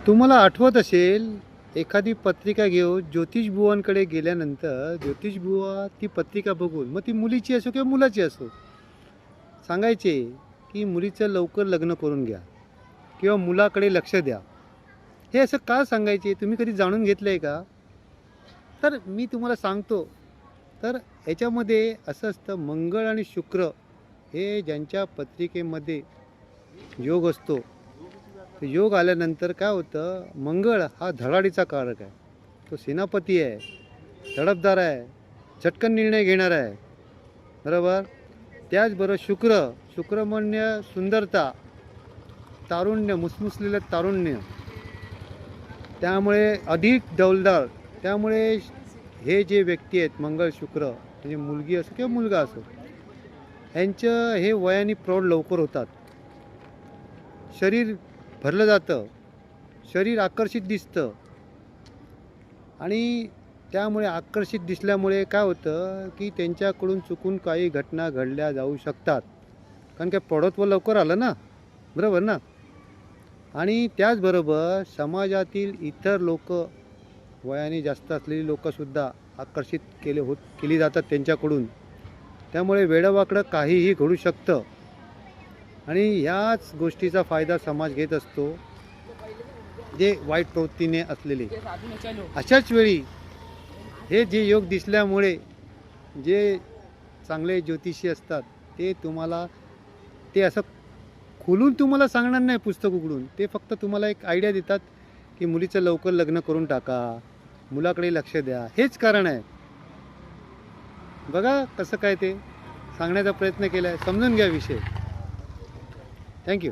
तुम्हाला आठवत असेल, एखादी पत्रिका घेऊन ज्योतिषबुवांकडे गेल्यानंतर ज्योतिषबुवा ती पत्रिका बघून, मग ती मुलीची असो किंवा मुलाची असो, सांगायचे की मुलीचं लवकर लग्न करून घ्या किंवा मुलाकडे लक्ष द्या. हे असं का सांगायचे, तुम्ही कधी जाणून घेतलं आहे का? तर मी तुम्हाला सांगतो. तर याच्यामध्ये असं असतं, मंगळ आणि शुक्र हे ज्यांच्या पत्रिकेमध्ये योग असतो, तर योग आल्यानंतर काय होतं, मंगळ हा धडाडीचा कारक आहे. तो सेनापती आहे, तडफदार आहे, झटकन निर्णय घेणार आहे, बरोबर. त्याचबरोबर शुक्र, शुक्र म्हणजे सुंदरता, तारुण्य, मुसमुसलेलं तारुण्य, त्यामुळे अधिक डौलदार. त्यामुळे हे जे व्यक्ती आहेत, मंगळ शुक्र, म्हणजे मुलगी असो किंवा मुलगा असो, यांचं हे वयाने प्रौढ लवकर होतात. शरीर भरलं जातं, शरीर आकर्षित दिसतं. आणि त्यामुळे आकर्षित दिसल्यामुळे काय होतं की त्यांच्याकडून चुकून काही घटना घडल्या जाऊ शकतात, कारण काय प्रौढत्व लवकर आलं ना, बरोबर ना. आणि त्याचबरोबर समाजातील इतर लोक, वयाने जास्त असलेली लोकंसुद्धा आकर्षित केली जातात त्यांच्याकडून. त्यामुळे वेडंवाकडं काहीही घडू शकतं. आणि ह्याच गोष्टीचा फायदा समाज घेत असतो, जे वाईट प्रवृत्तीने असलेले. अशाच वेळी हे जे योग दिसल्यामुळे जे चांगले ज्योतिषी असतात, ते तुम्हाला ते असं खोलून तुम्हाला सांगणार नाही पुस्तक उघडून. ते फक्त तुम्हाला एक आयडिया देतात की मुलीचं लवकर लग्न करून टाका, मुलाकडे लक्ष द्या, हेच कारण आहे. बघा कसं काय ते सांगण्याचा प्रयत्न केला आहे, समजून घ्या विषय. थँक्यू.